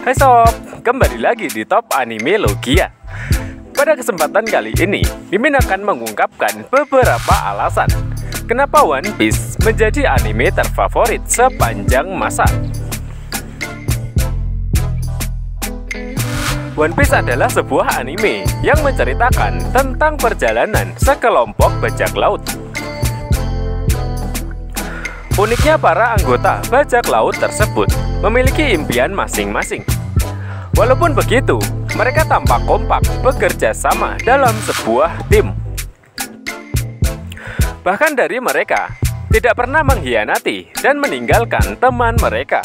Hai sob, kembali lagi di Top Anime Logia. Pada kesempatan kali ini, Mimin akan mengungkapkan beberapa alasan kenapa One Piece menjadi anime terfavorit sepanjang masa. One Piece adalah sebuah anime yang menceritakan tentang perjalanan sekelompok bajak laut. Uniknya, para anggota bajak laut tersebut memiliki impian masing-masing. Walaupun begitu, mereka tampak kompak bekerja sama dalam sebuah tim. Bahkan dari mereka tidak pernah mengkhianati dan meninggalkan teman mereka.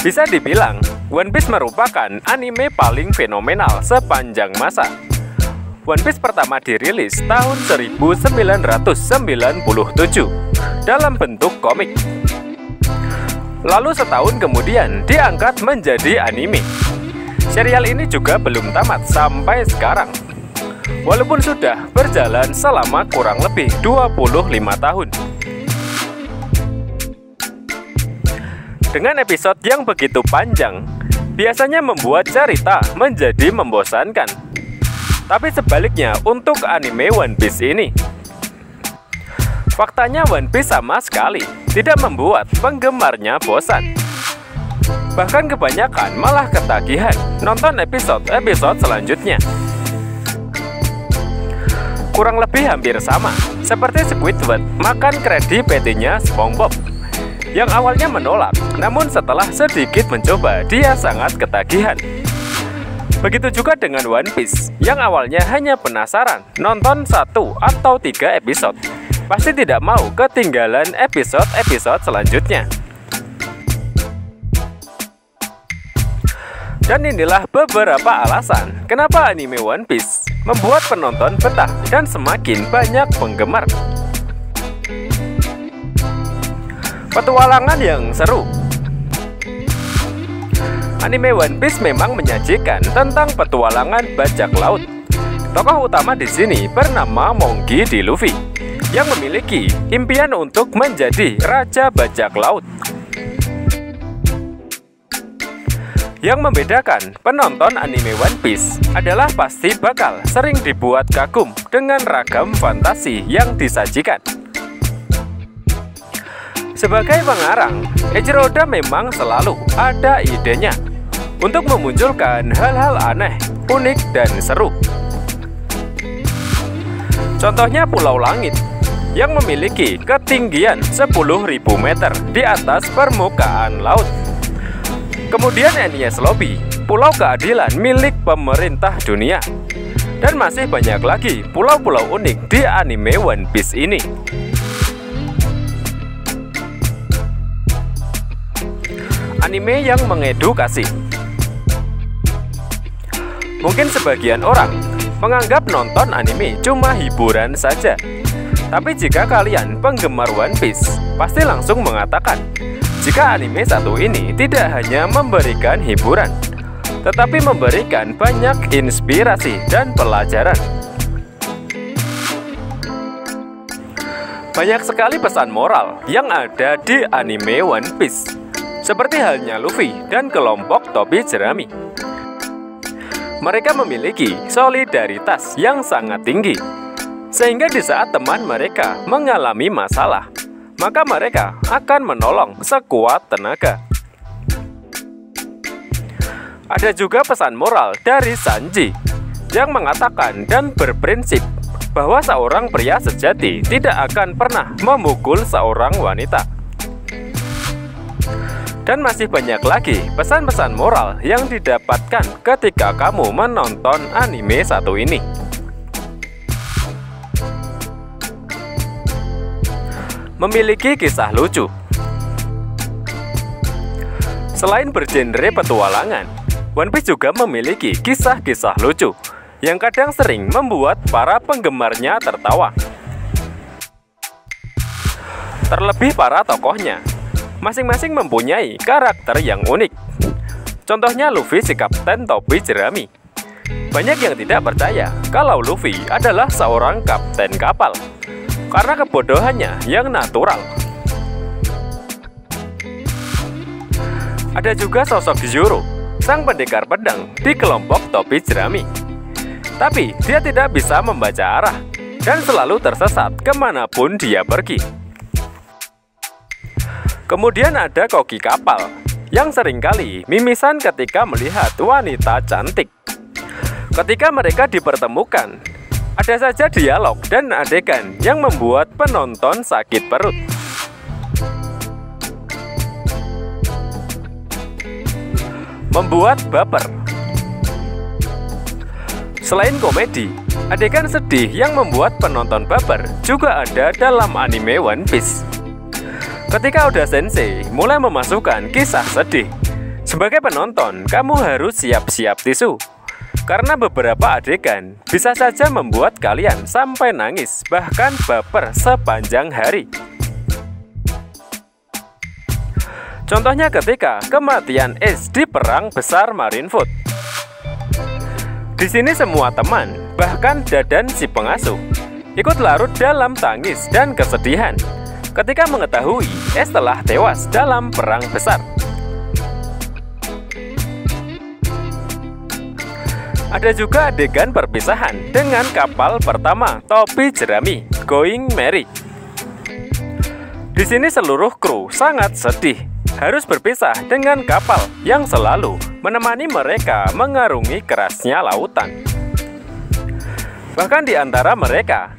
Bisa dibilang, One Piece merupakan anime paling fenomenal sepanjang masa. One Piece pertama dirilis tahun 1997 dalam bentuk komik. Lalu setahun kemudian diangkat menjadi anime. Serial ini juga belum tamat sampai sekarang, walaupun sudah berjalan selama kurang lebih 25 tahun. Dengan episode yang begitu panjang, biasanya membuat cerita menjadi membosankan. Tapi sebaliknya untuk anime One Piece ini, faktanya One Piece sama sekali tidak membuat penggemarnya bosan. Bahkan kebanyakan malah ketagihan nonton episode-episode selanjutnya. Kurang lebih hampir sama seperti Squidward makan kredi PT-nya SpongeBob, yang awalnya menolak, namun setelah sedikit mencoba dia sangat ketagihan. Begitu juga dengan One Piece, yang awalnya hanya penasaran nonton 1 atau 3 episode, pasti tidak mau ketinggalan episode-episode selanjutnya. Dan inilah beberapa alasan kenapa anime One Piece membuat penonton betah dan semakin banyak penggemar. Petualangan yang seru. Anime One Piece memang menyajikan tentang petualangan bajak laut. Tokoh utama di sini bernama Monkey D. Luffy, yang memiliki impian untuk menjadi raja bajak laut. Yang membedakan penonton anime One Piece adalah pasti bakal sering dibuat kagum dengan ragam fantasi yang disajikan. Sebagai pengarang, Eiichiro Oda memang selalu ada idenya untuk memunculkan hal-hal aneh, unik, dan seru. Contohnya Pulau Langit, yang memiliki ketinggian 10.000 meter di atas permukaan laut. Kemudian Enies Lobby, pulau keadilan milik pemerintah dunia. Dan masih banyak lagi pulau-pulau unik di anime One Piece ini. Anime yang mengedukasi. Mungkin sebagian orang menganggap nonton anime cuma hiburan saja. Tapi jika kalian penggemar One Piece, pasti langsung mengatakan jika anime satu ini tidak hanya memberikan hiburan, tetapi memberikan banyak inspirasi dan pelajaran. Banyak sekali pesan moral yang ada di anime One Piece, seperti halnya Luffy dan kelompok topi jerami. Mereka memiliki solidaritas yang sangat tinggi, sehingga di saat teman mereka mengalami masalah, maka mereka akan menolong sekuat tenaga. Ada juga pesan moral dari Sanji, yang mengatakan dan berprinsip bahwa seorang pria sejati tidak akan pernah memukul seorang wanita. Dan masih banyak lagi pesan-pesan moral yang didapatkan ketika kamu menonton anime satu ini. Memiliki kisah lucu. Selain bergenre petualangan, One Piece juga memiliki kisah-kisah lucu yang kadang sering membuat para penggemarnya tertawa. Terlebih para tokohnya masing-masing mempunyai karakter yang unik. Contohnya Luffy si kapten topi jerami. Banyak yang tidak percaya kalau Luffy adalah seorang kapten kapal karena kebodohannya yang natural. Ada juga sosok Zoro, sang pendekar pedang di kelompok topi jerami. Tapi dia tidak bisa membaca arah dan selalu tersesat kemanapun dia pergi. Kemudian ada koki kapal yang seringkali mimisan ketika melihat wanita cantik. Ketika mereka dipertemukan, ada saja dialog dan adegan yang membuat penonton sakit perut. Membuat baper. Selain komedi, adegan sedih yang membuat penonton baper juga ada dalam anime One Piece. Ketika Oda Sensei mulai memasukkan kisah sedih, sebagai penonton kamu harus siap-siap tisu, karena beberapa adegan bisa saja membuat kalian sampai nangis, bahkan baper sepanjang hari. Contohnya ketika kematian Ace di Perang Besar Marineford. Di sini semua teman, bahkan Dadan si pengasuh, ikut larut dalam tangis dan kesedihan ketika mengetahui Ace telah tewas dalam perang besar. Ada juga adegan perpisahan dengan kapal pertama topi jerami, Going Merry. Di sini seluruh kru sangat sedih harus berpisah dengan kapal yang selalu menemani mereka mengarungi kerasnya lautan. Bahkan di antara mereka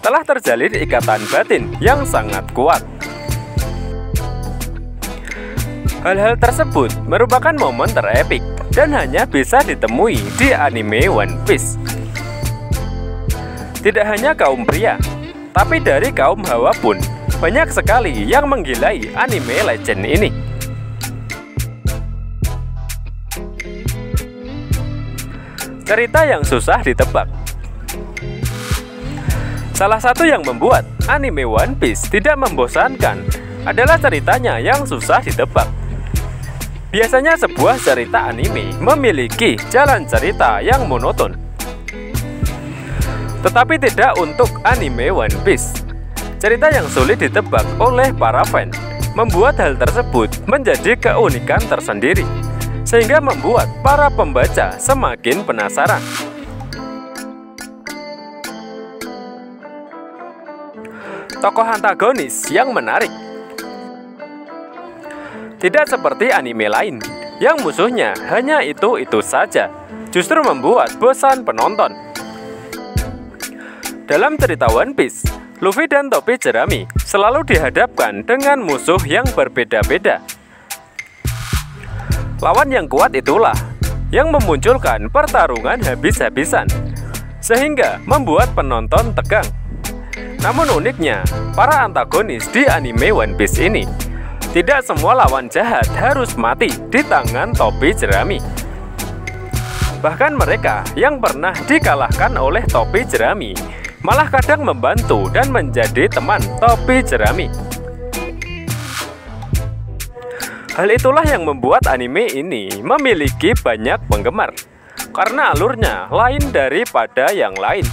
telah terjalin ikatan batin yang sangat kuat. Hal-hal tersebut merupakan momen terepik dan hanya bisa ditemui di anime One Piece. Tidak hanya kaum pria, tapi dari kaum hawa pun banyak sekali yang menggilai anime legend ini. Cerita yang susah ditebak. Salah satu yang membuat anime One Piece tidak membosankan adalah ceritanya yang susah ditebak. Biasanya sebuah cerita anime memiliki jalan cerita yang monoton. Tetapi tidak untuk anime One Piece. Cerita yang sulit ditebak oleh para fans membuat hal tersebut menjadi keunikan tersendiri, sehingga membuat para pembaca semakin penasaran. Tokoh antagonis yang menarik. Tidak seperti anime lain yang musuhnya hanya itu-itu saja, justru membuat bosan penonton. Dalam cerita One Piece, Luffy dan topi jerami selalu dihadapkan dengan musuh yang berbeda-beda. Lawan yang kuat itulah yang memunculkan pertarungan habis-habisan, sehingga membuat penonton tegang. Namun uniknya, para antagonis di anime One Piece ini, tidak semua lawan jahat harus mati di tangan topi jerami. Bahkan mereka yang pernah dikalahkan oleh topi jerami malah kadang membantu dan menjadi teman topi jerami. Hal itulah yang membuat anime ini memiliki banyak penggemar, karena alurnya lain daripada yang lain.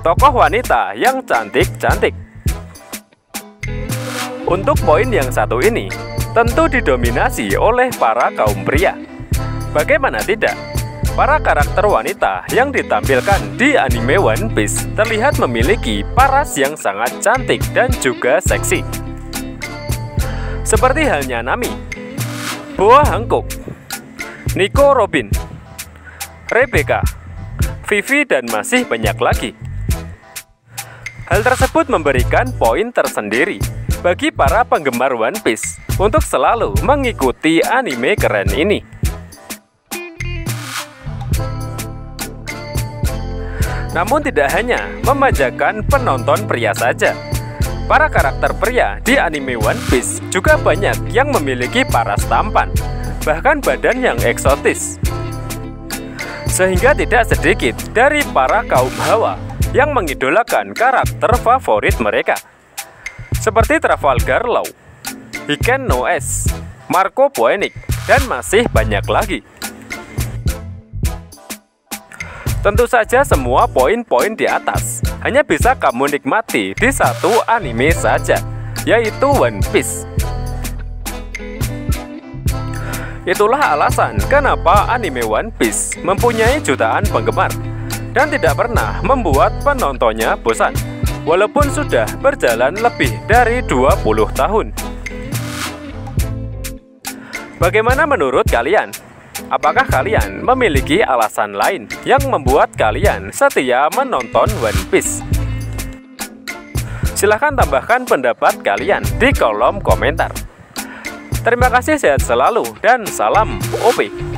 Tokoh wanita yang cantik-cantik. Untuk poin yang satu ini, tentu didominasi oleh para kaum pria. Bagaimana tidak? Para karakter wanita yang ditampilkan di anime One Piece terlihat memiliki paras yang sangat cantik dan juga seksi. Seperti halnya Nami, Boa Hancock, Nico Robin, Rebecca, Vivi, dan masih banyak lagi. Hal tersebut memberikan poin tersendiri bagi para penggemar One Piece untuk selalu mengikuti anime keren ini. Namun tidak hanya memanjakan penonton pria saja. Para karakter pria di anime One Piece juga banyak yang memiliki paras tampan, bahkan badan yang eksotis. Sehingga tidak sedikit dari para kaum hawa yang mengidolakan karakter favorit mereka, seperti Trafalgar Law, Hiken no S, Marco Poenic, dan masih banyak lagi. Tentu saja semua poin-poin di atas hanya bisa kamu nikmati di satu anime saja, yaitu One Piece. Itulah alasan kenapa anime One Piece mempunyai jutaan penggemar dan tidak pernah membuat penontonnya bosan, walaupun sudah berjalan lebih dari 20 tahun. Bagaimana menurut kalian? Apakah kalian memiliki alasan lain yang membuat kalian setia menonton One Piece? Silahkan tambahkan pendapat kalian di kolom komentar. Terima kasih, sehat selalu, dan salam OP.